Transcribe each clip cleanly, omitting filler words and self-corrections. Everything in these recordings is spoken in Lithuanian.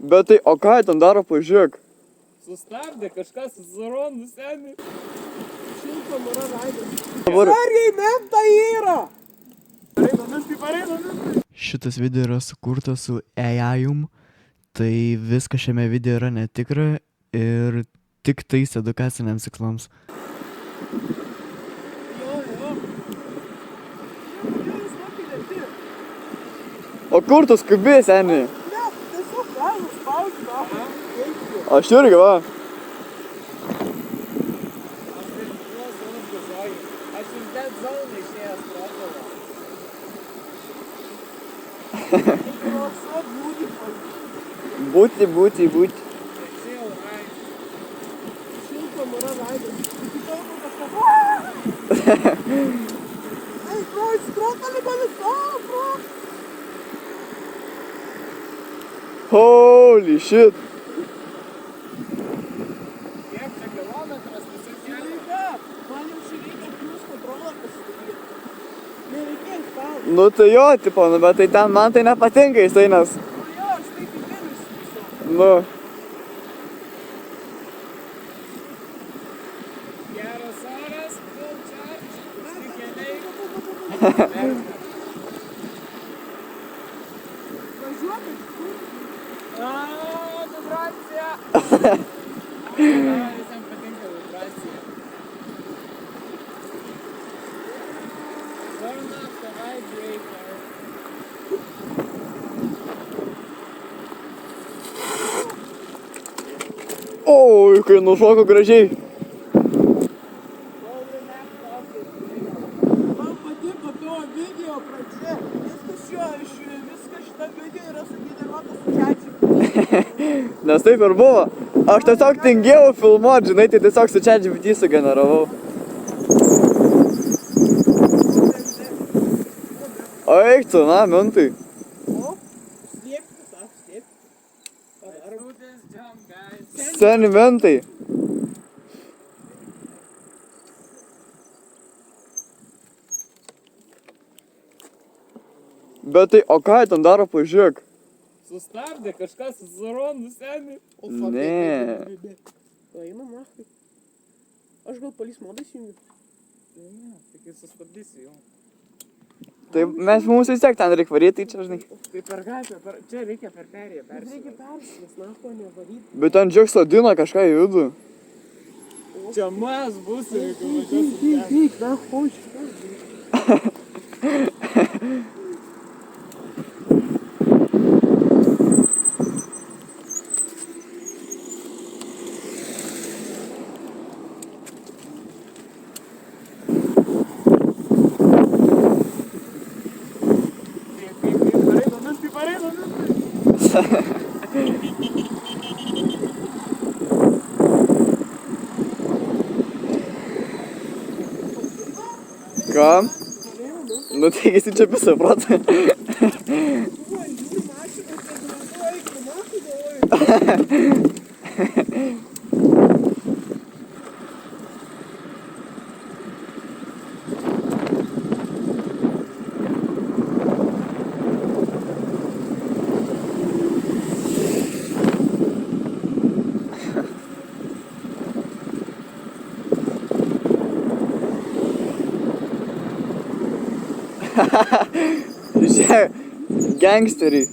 Bet tai, o ką jie ten daro, pažiūrėk. Sustabdė kažkas su zaronu, seniai. Šilko mara veidas. Dabar Sergiai, menta yra! Pareina. šitas video yra sukurtas su AI-um, tai viskas šiame video yra netikra ir tik tais edukaciniams tikslams. Jo. Jūs tokį lėti. O kur tu skubi, seniai? Ne, tiesiog galima spausti, na. Aš irgi, va. Aš iš dead zone išėjęs pradavau. Klausa būti. Būti. Chill, right? Šilko mara veidas. Iki tol kažkas. Ei, bro, įsitraukalį gali savo, bro. Holy shit. Kiek čia kilometras visi keliai? Reikia. Man jau šį reikia plius kontrolą pasidaryti. Nereikia įspausti. Nu tai jo, tipo, nu, bet tai ten man tai nepatinka jisai, nes, Nu jo, aš taip įdėlis tiesiog. nu, Geras oras, full charge, visi keliai. Važiuokit, kur? Vibracija. Visam patinka vibracija. Turn off the vibrator. oi, kai nušoko gražiai. Man patiko tavo video pradžia. Viskas šita video yra sugeneruota su ChatGPT. Nes taip ir buvo. Aš tiesiog tingėjau filmuot, žinai, tai tiesiog su ChatGPT sugeneravau. O eik tu, na, mintai. O, slėpti tą, slėpti. Let's do this jump, guys. Seni mintai. Bet tai, o ką jie ten daro, pažiūrėk. Sustabdė kažkas su zaronu, seniai. O, fuck, Ne. Eina, nachai. Aš gal palys modas jungiu. Tik sustabdysiu jau. Tai mums vis tiek ten reikia varyti, tai čia, žinai. Tai per gatvę, čia reikia per perėją Bet reikia persiūti. persis, nacho nevaryti. Bet ten džiog sodina kažką į vidų. Čia mes būsim, jeigu važiuosim ten. Eik, nacho, šitą. Pareina. Ką? Nu, taigi jis čia visą pratą. Buvo žiūri mašinas, kad vanduo eik, nachai galvoju. Žiūrėk, gangsteriai.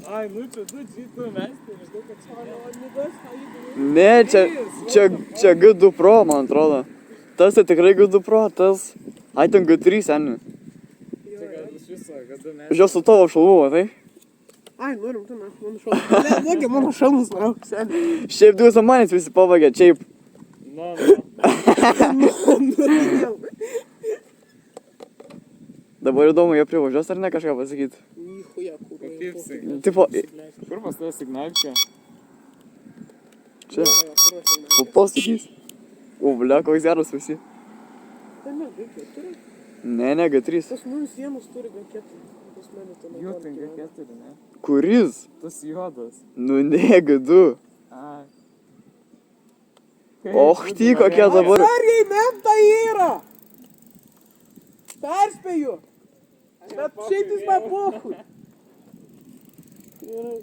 Ai, nu čia tu džytų mesti, žinau, kad čia. Ne, čia G2 Pro, man atrodo. Tas tai tikrai G2 Pro, tas. Ai, ten G3, seniai. Čia gal iš viso, kad tu mesti. Žiūrėk su tavo šalmu, matai? Ai, norim, tu, mano šalmas. Ne, negi, mano šalmas, na, seniai. Šiaip du samanės visi pavagė, šiaip. Nu. Dabar įdomu, jie privažiuos ar ne kažką pasakyti. Nichuja, kur. Kaip jisai? Tipo, Kur pas tave signalčia? čia, pasakys. O, blia, koks geras visi. Tai ne, G4. Ne, G3. Tas mums vienas turi G4. Pas mane ten Jo, tai G4, ne? Kuris? Tas juodas. Nu, ne, G2. Ai. Och, ty, kokie dabar. Sergiai, menta yra! Perspėju! Bet šiaip jis man pohui. Gerai.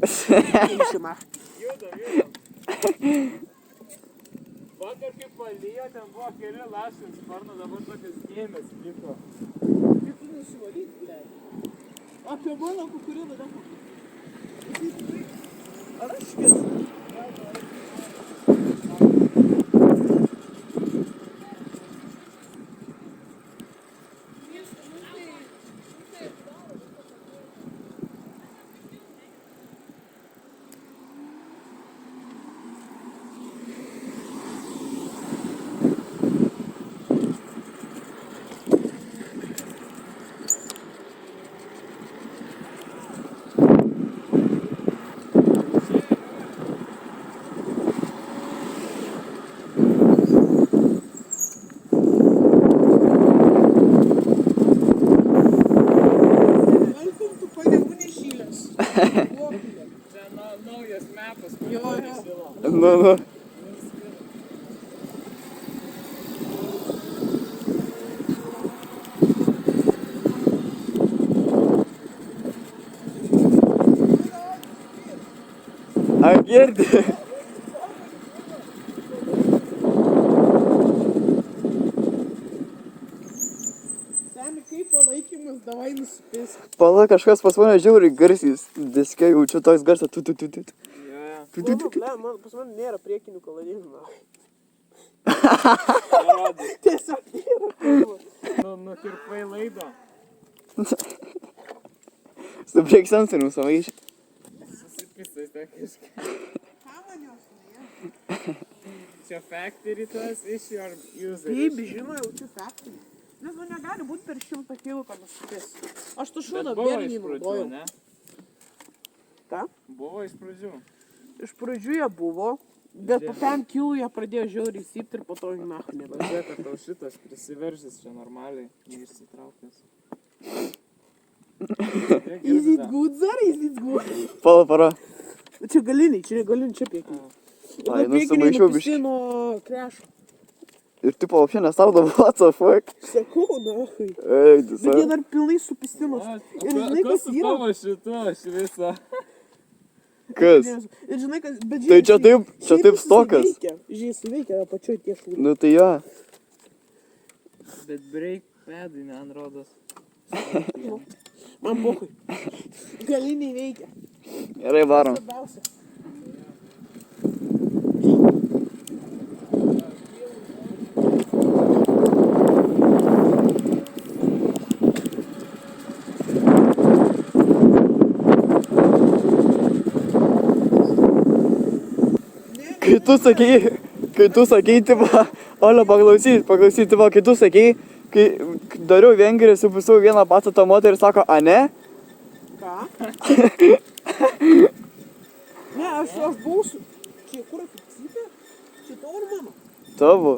Išina. Judam. Vakar kaip palijo, ten buvo keli lašai ant sparno, dabar tokias dėmės liko. Kaip tu nusivalyt, ble. Apie mano kukuriną dėkau. Ar aš škis? Čia naujas mepas, kur Jo, jo. įsilo. Nu. A girdi? Seni, kaip palaikymas, davai nusipisk. Pala, kažkas pas mane žiauriai garsys. Diske jaučiu toks garsas. Tu. Jo, jo. Tu. Ble, pas man nėra priekinių kaladinų. Parodys. Tiesiog nėra. Nukirpai laidą. Supriek sensorių savaišį. Susipisais tekiškai. Ką man jos nuėjo? Čia factory tas iš your user. Taip, žinau, jaučiu faktinį. Nes man negali būti per 100 kilų, kad nusipis. Aš tu šūdą Bet buvo bernį iš pradžių, naudojau. ne? Ką? Buvo iš pradžių. Iš pradžių jie buvo, bet po 5 kilų jie pradėjo žiauriai sypti ir po to jų nahu nebeliko. Pažiūrėk, kad tau šitas prisiveržęs čia normaliai, neišsitraukęs. Is it good, Zara? Is it good? Pala, para. Čia galiniai, čia priekiniai. Ai, nu, sumaišiau biškį. nuo krešo. Ir tipo, apšė nesaudavo, what the fuck. Sakau, nahui. Ei, Bet jie dar pilnai supistinos. O, Ir žinai, kas kas su yra? tavo šitu, aš visą. Kas? Ir žinai, kas... Bet Tai čia taip stokas. Žiai, suveikia apačioj tie šūdai. Nu tai jo. Bet break pedai, man rodos. Man pochui. Galiniai veikia. Gerai, varom. Svarbiausia. Kai tu sakei, tipo, Olia, paklausyt, tipo, kai tu sakei, kai dariau Vengriją, supusau vieną pastatą moterį ir sako, a ne? Ką? Ne, aš būsiu. Čia kur apicypė? Čia tavo ar mano? Tavo.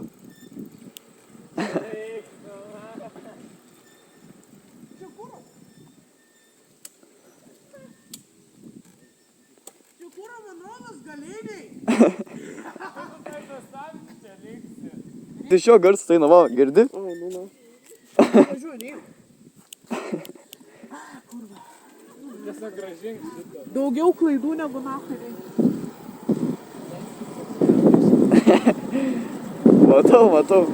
Čia kur? Čia kur manonas galiniai? Tai šio garso tai va, girdi? Ai, nu. Važiuoju, Tiesiog gražink šitą. daugiau klaidų negu nahui reikia. Matau.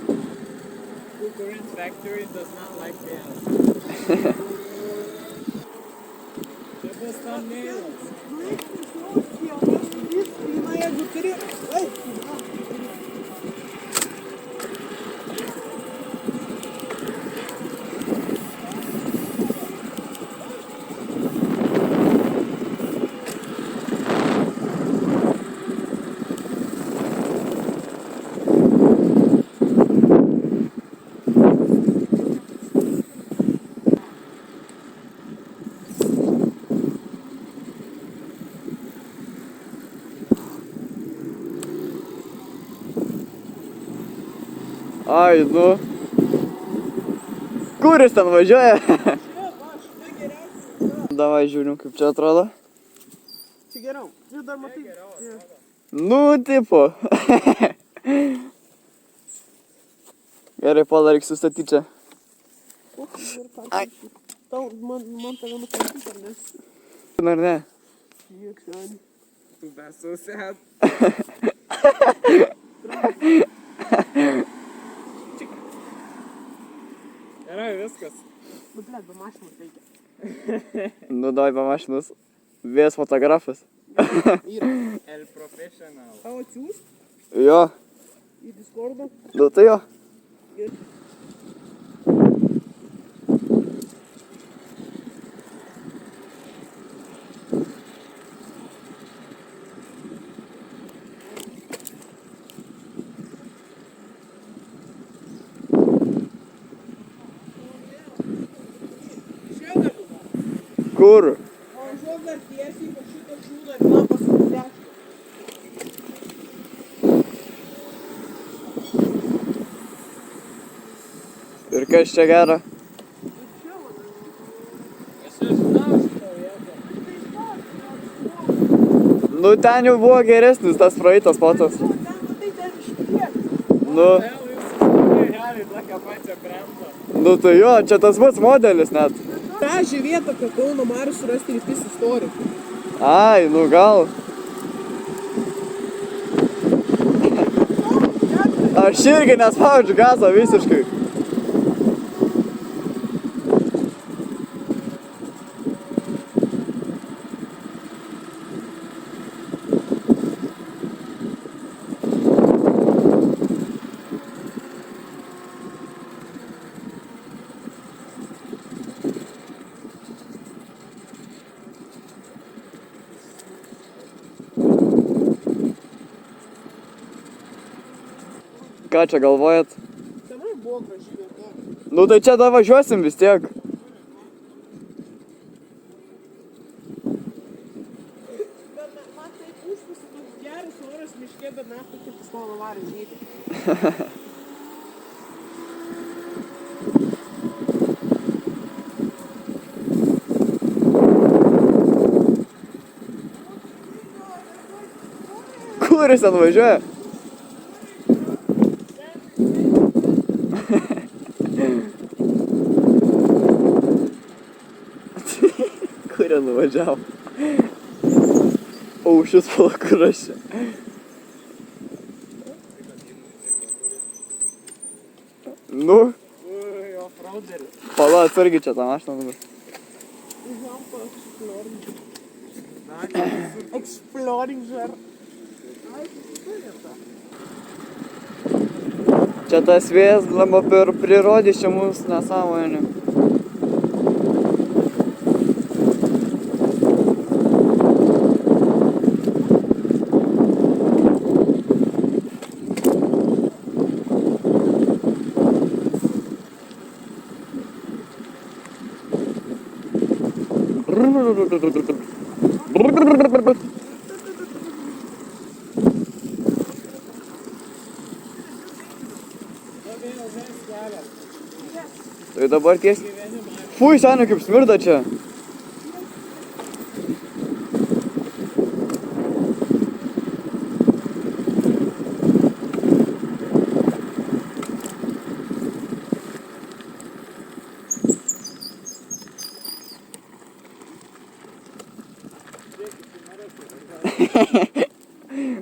The current factory does not like gas. Čia bus thumbnailas. Na, jeigu turi... Ai, Ai, nu. Kur jis ten važiuoja? Davai žiūrim, kaip čia atrodo. čia geriau. Čia dar matai. Nu, tipo. Gerai, pala, reikia sustatyti čia. Ai. Tau, man tave nukampyti, ar ne? Ar ne? Niek seniai. Tu besusėt. Gerai, viskas. Nu, blėt, be mašinos reikia. Nu, davai be mašinos. Vėjas fotografas. Yra. El professional. Tau atsiūs Jo. į Discordą. Nu, tai jo. Kur? O važiuok dar tiesiai, po šito šūdo ir man pasukti. Ir kas čia gera? Aš žinau šitą vietą. Nu, ten jau buvo geresnis tas praeitas fotos. Ten, matai, ten iš priekio. Nu, Vėl jūs realiai tokią pačią brentą. nu tai jo, čia tas pats modelis net. Ta žiūrėta, kad Kauno Marius surasti rytis istoriją. Ai, nu gal. Aš irgi nespaudžiu gazą visiškai. Ką čia galvojat? Tenai buvo graži vieta. Nu tai čia dar važiuosim vis tiek. Bet man taip užpasi toks geras oras miške, bet naktį kaip Kauno Marius žydi. Kur jis ten važiuoja? Kur jie nuvažiavo? O, šis pala, kur aš čia? Nu, Ui, offroaderis. pala, atsargiai čia tą mašiną dabar. Užampa exploring. Na, čia visur. Exploring žar. Ai, tai vieta. Čia tas vėjas, blamba, prirodys čia mūsų nesąmonė. Tai dabar tiesiai. Fui, seniai, kaip smirda čia.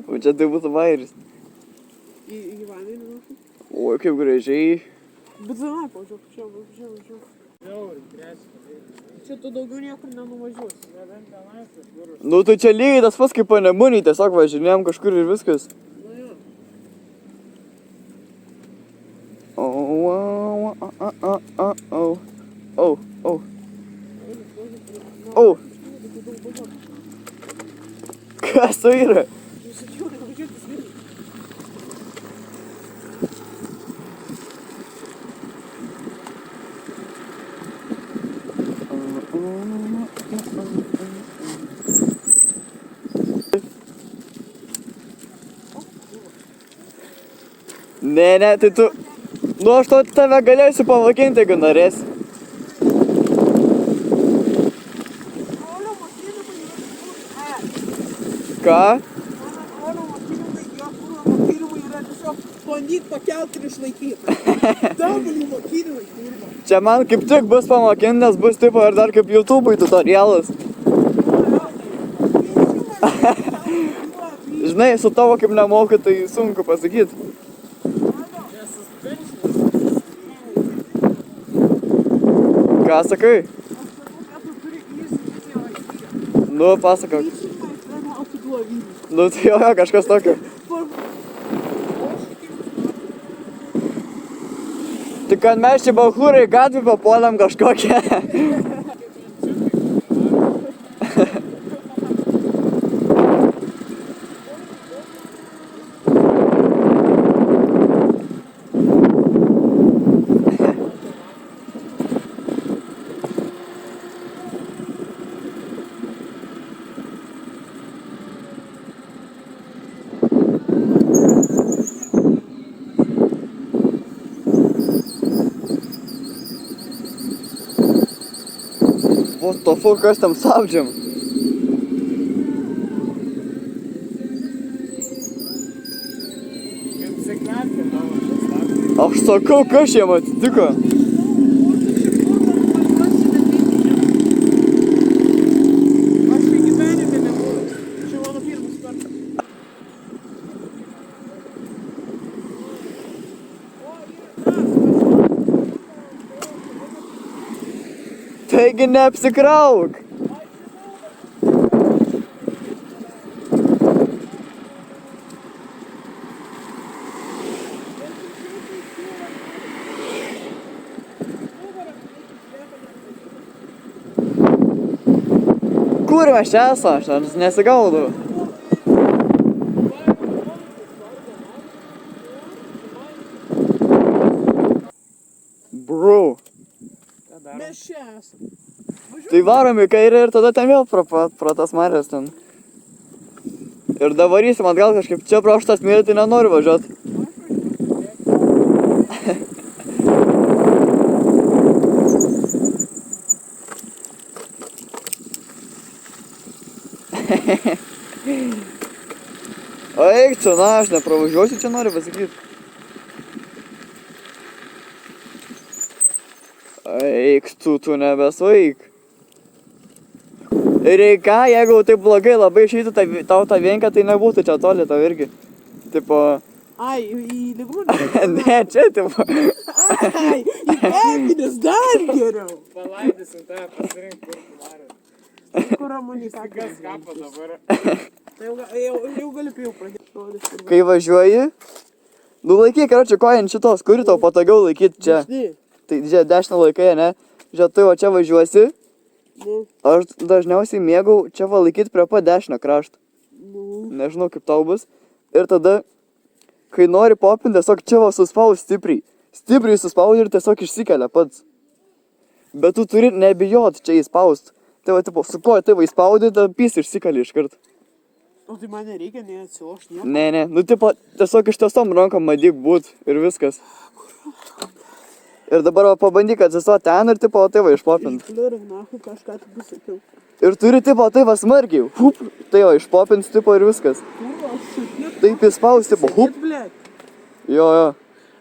O čia tai būtų vairis. Į vandenį nušau. Oi, kaip gražiai. Bet zanai, pažiūrėk, čia, važiuok. Žiauri, trečią. Čia tu daugiau niekur nenuvažiuosi. Nebent tenais kažkur. Nu, tai čia lygiai tas pats kaip panemunį, tiesiog važinėjom kažkur ir viskas. Nu jo. O. Kas tai yra? Sakiau, nevažiuotis vilniui. Ne, tai tu... Nu, aš tave galėsiu pavakinti, jeigu norėsi. Brolio mokinimai yra kur Ką? Mano brolio mokinimai, jo kūro mokinimai yra tiesiog bandyt pakelt ir išlaikyt. Double mokinimai, kurva. Čia man kaip tik bus pamokintas, bus tipo ir dar kaip YouTube'ui tutorialas. Žinai, su tavo kaip nemoku, tai sunku pasakyti. Ką sakai? Nu, pasakok. Nu, tai jo, kažkas tokio. Tai kad mes čia balchūrai gatvį papuolėm kažkokią. What the fuck, kas tam stabdžiam? Kaip signalkė tavo stabdžiai. Aš sakau, kas jiem atsitiko? Aš tai gyvenime nebuvau. Čia mano pirmas kartas. Taigi neapsikrauk. Kur mes čia esam? Aš nesigaudau. Bro. Mes čia esam. Tai varom į kairę ir tada ten vėl pro tas marės ten. Ir davarysim atgal kažkaip. Čia pro šitas mylį, tai nenoriu važiuot. O eik čia, na, aš nepravažiuosiu, čia noriu pasakyti. Eik, tu nebesuik. Ir ką, jeigu taip blogai labai išeitų tau tą vienką, tai nebūtų čia toli tau irgi. Tipo... Ai, į ligonį. Ne, čia tipo... Ai, į Eginis dar geriau. Palaidysim tave, pasirink, kur tu nori. Kur Ramonį Kas sakė. kapo dabar? Tai jau gali prie jau pradėti. Kai važiuoji, nu laikyk, karočią, koją ant šitos, kuri tau patogiau laikyti čia. Tai žiūrėk, dešinę laikai, ne? Žiūrėk, tu jau čia važiuosi. Aš dažniausiai mėgau čia va laikyti prie pat dešinio krašto. Nežinau, kaip tau bus. Ir tada, kai nori popinti, tiesiog čia va suspaus stipriai. Stipriai suspaudi ir tiesiog išsikelia pats. Bet tu turi nebijot čia įspaust. Tai va, tipo, su koja tai va įspaudi, tada pys išsikeli iškart. O tai man nereikia, neatsiloš nieko. Ne, nu tipo, tiesiog ištiestom rankom madyk būt ir viskas. Ir dabar va, pabandyk atsistoti ten ir tipo, tai va išpopint. Išpliurink, nahui, kažką tik pasakiau. Ir turi tipo, tai va smarkiai, hup, tai va išpopint tipo ir viskas. Kurva, aš šitniek. Taip įspaus, tipo, hup. Blėt. Jo.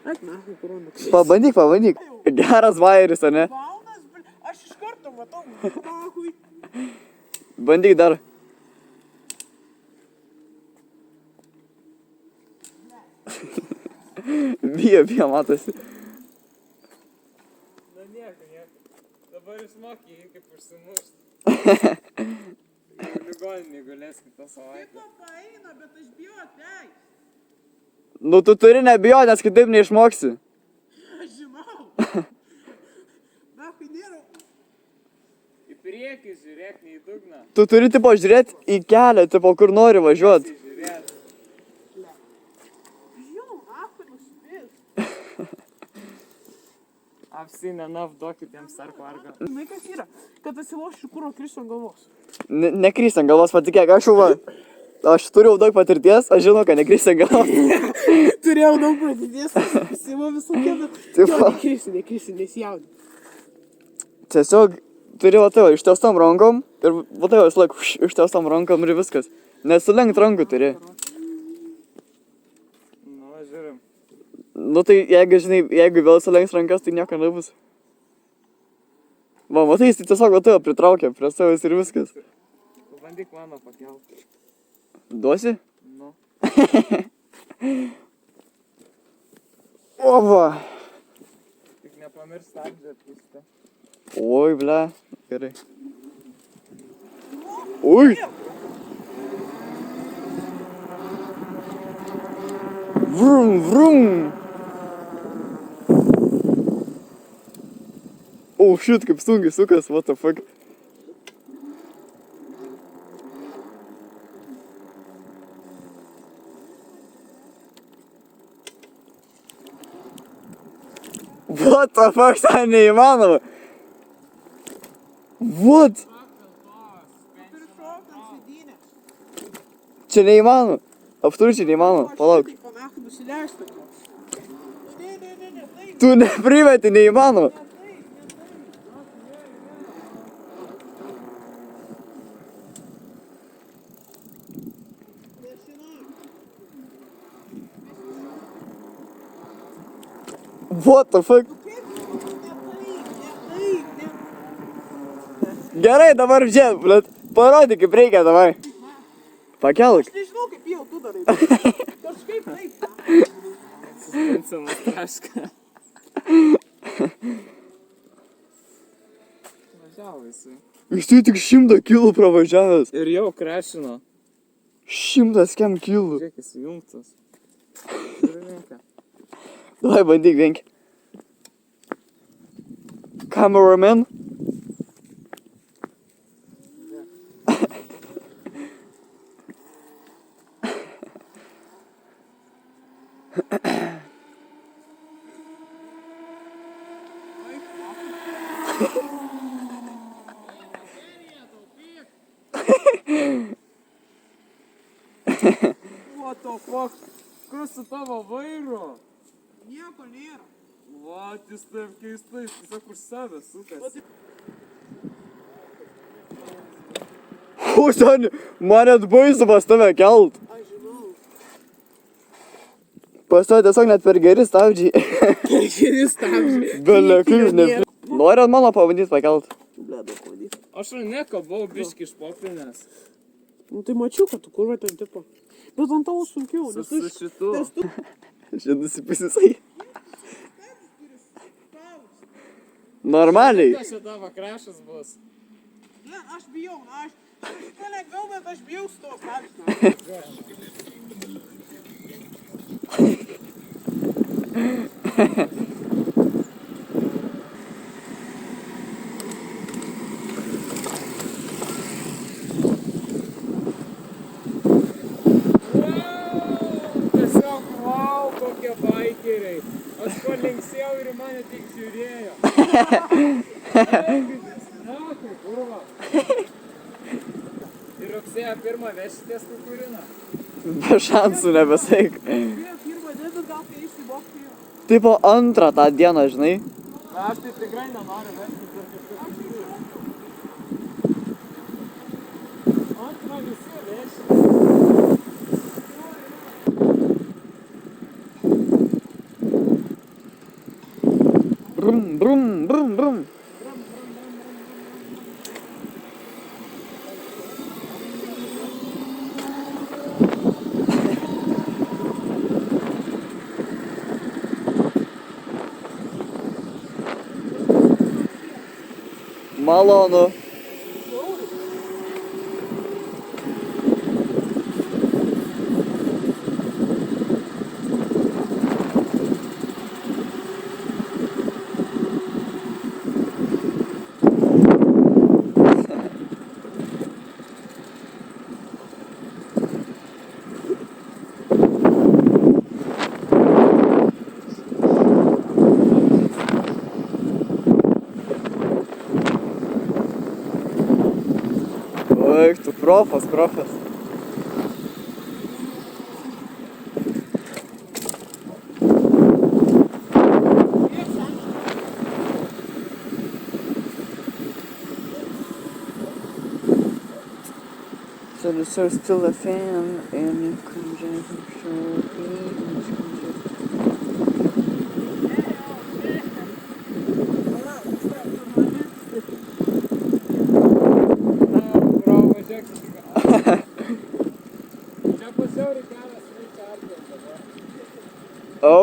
Ak, nahui, kurva. Pabandyk. Geras vairis, ar ne? Valdas, aš iš karto matau. Nahui. Bandyk dar. Bijo, matosi. Na nieko. Dabar išmokė jį kaip užsimušti. Ligoninį galės kitą savaitę. Taip paeina, bet aš bijau atleis. Nu, tu turi nebijoti, nes kitaip neišmoksi. Aš žinau. Nahui, nėra. Į priekį žiūrėk, ne į dugną. Tu turi tipo žiūrėti į kelią, tipo kur nori važiuoti. Žiūrėt. Jau, nahui, nuspės. I've seen enough duokit jiems sarko argo. Žinai, kas yra? Kad atsilošiu kuro krisiu ant galvos. Nekrys ant galvos, patikėk, aš jau va. Aš turiu daug patirties, aš žinau, kad nekrys ant galvos. Turėjau daug patirties, pasisimo visokie, bet... Tipo. Nekrisi, nesijaudin. Tiesiog turi va tai va ištiestom rankom ir va tai va vis laik ištiestom rankom ir viskas. Nesulenkt rankų turi. Nu, žiūrim. Nu tai jeigu, žinai, jeigu vėl sulenks rankas, tai nieko nebus. Va, matai, jis tiesiog va tave pritraukia prie savęs ir viskas. Pabandyk mano pakelt. Duosi? Nu. O, va. Tik nepamirš stabdžio atpūsti. Oi, ble. Gerai. Ui. Vrum, vrum. O, shit, kaip sunkiai sukas, what the fuck. What the fuck, ten neįmanoma. What? Turi šokt ant sėdynės. Čia neįmanoma. Absoliučiai neįmanoma. Palauk. Taip, panachai nusileis tokia. Ne, taip. Tu neprimeti, neįmanoma. What the fuck? Gerai, dabar žiūrėk, blet. Parodyk, kaip reikia, davai. Pakelk. Aš nežinau, kaip jau tu darai. Kažkaip taip. Suspensiamas tašką. Važiavo jisai. Jis tai tik 100 kilų pravažiavęs. Ir jau krešino. 100 kem kilų. Žiūrėk, jis įjungtas. Turi linkę. Davai, bandyk vienki. Cameraman. What the fuck? Kas su tavo vairu? Nieko nėra. Vat, jis taip keistai, jis tiesiog už save sukasi. O, ten, man net baisu pas tave kelt. Aš žinau. Pas tave tiesiog net per geri stabdžiai. Keli stabdžiai. Belia, kaip ne. Nori ant mano pabandyt pakelt? Bledo pavyzdys. Aš nekabau biški iš popinės. Nu tai mačiau, kad tu kurva ten tipo. Bet ant tavo sunkiau. Su Nes tu šitu. nes tu Šiandien nusipasisai. Normaliai. Kas čia tavo krešas bus? Ne, aš bijau, na, aš palengviau, bet aš bijau su to stabdžiu. Tiesiog wow, kokie baikeriai. Aš palinksėjau ir į mane tik žiūrėjo. Nakai, kurva. Ir rugsėjo 1 vešitės kukuriną. Be šansų nebesaik. Pirmą dieną gal kai išsibokti jau. Tipo antrą tą dieną, žinai. Na, aš tai tikrai nenoriu veštis ir kažkas žiūrėjau. Antrą visi vešitės. Brum, brum, brum, brum. Malonu. Oi, tu profas. So there's still a fan and you can just show me.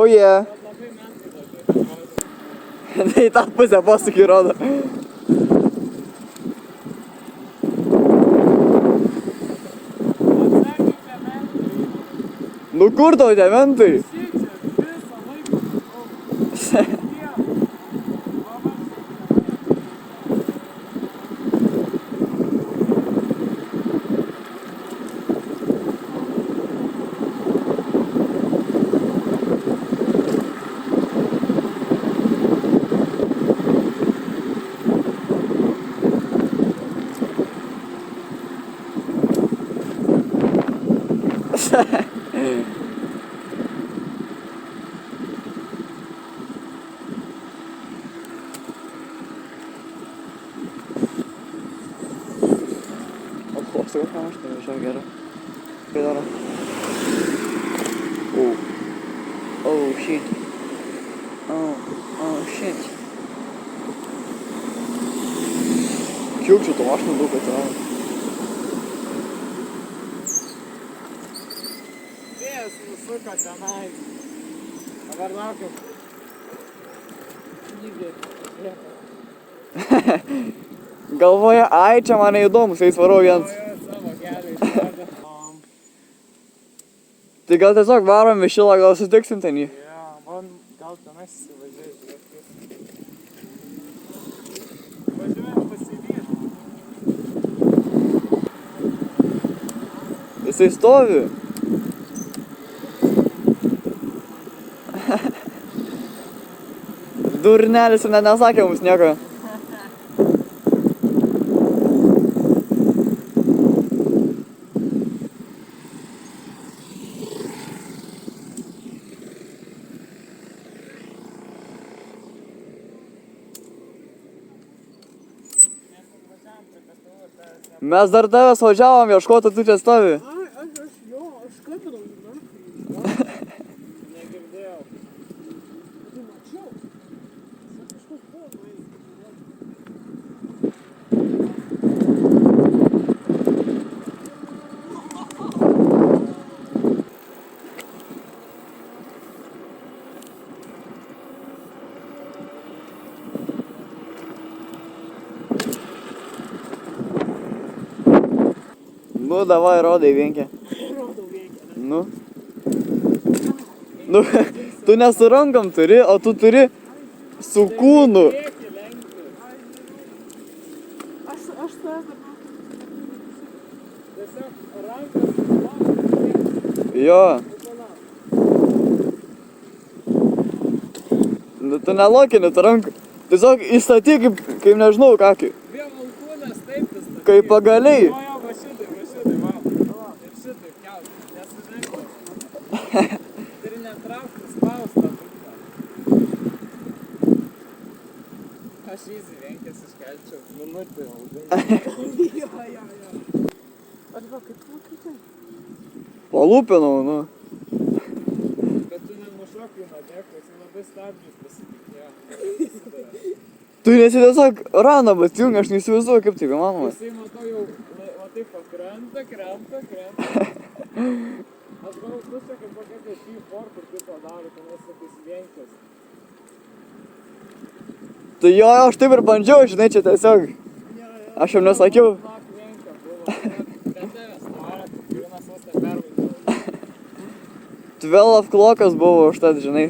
Oh yeah. Bet labai menkai dažnai rodo. Tai į tą pusę posūkį rodo. Atsakykite menkai. Nu kur tau tie mentai? Visi čia visą laiką. Dievo. O, sakau, ką aš tai važiuoju gerai. Kai daro? Oh. Oh, shit. Oh, shit. Kiek čia to mašinų daug atsirado? Vėjas nusuko tenai. Dabar laukiam. Lygiai. Galvoja, ai, čia man neįdomu, su jais varau viens. Savo kelią išvardę. Tai gal tiesiog varom į Šilą, gal sutiksim ten jį. Jo, man gal tenais įsivažiuoju, žiūrėk. Važiuojam pasivyti. Jisai stovi. Durnelis ir net nesakė mums nieko. Mes dar tavęs važiavom ieškoti, tu čia stovi. Ai, aš skambinau, ne? Negirdėjau. Tai mačiau. Kažkas buvo nuėjęs. Nu, davai, rodai vienkę. Rodau veikia, ne? Nu. Nu, tu ne su rankom turi, o tu turi su kūnu. Priekį lenkti. Aš tavęs dar Tiesiog rankas Jo. Nu, tu nelokini tu rankų. Tiesiog įstatyk kaip nežinau kakį. Dviem alkūnės taip įstatyti. Kaip pagaliai. Jo, va šitai, va. Ir šitai kelt. Nesulenkti. Turi netraukti spaustą. Aš įsivenkęs iškelčiau minutį ilgai. Jo. Aš gal kaip matai. Palūpinau, nu. Bet tu nenušokai nuo dėkos, jis labai stabdžius pasitikėjo. Tu nesi tiesiog ranabas jungi, aš neįsivaizduoju, kaip tai įmanoma. Jisai matau jau, va taip pakrenta. Aš galvoju, tu čia kaip kokia tai T4, kur tipo daro, tu nesakys vienkės. Tai jo, aš taip ir bandžiau, žinai, čia tiesiog. Aš jau nesakiau. Žinok, vienkė buvo. Bet tavęs nori, Grinas vos nepervažiavo. 12 klokas buvo užtat, žinai.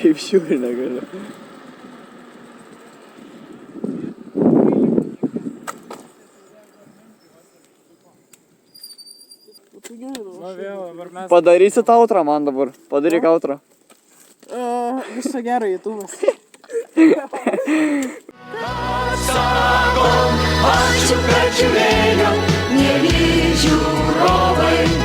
Kaip žiūri negaliu. dabar mes... Padarysi tautrą man dabar. Padaryk autrą. Viso gero, YouTube'as. Sakom, ačiū, kad žiūrėjo, mieli žiūrovai.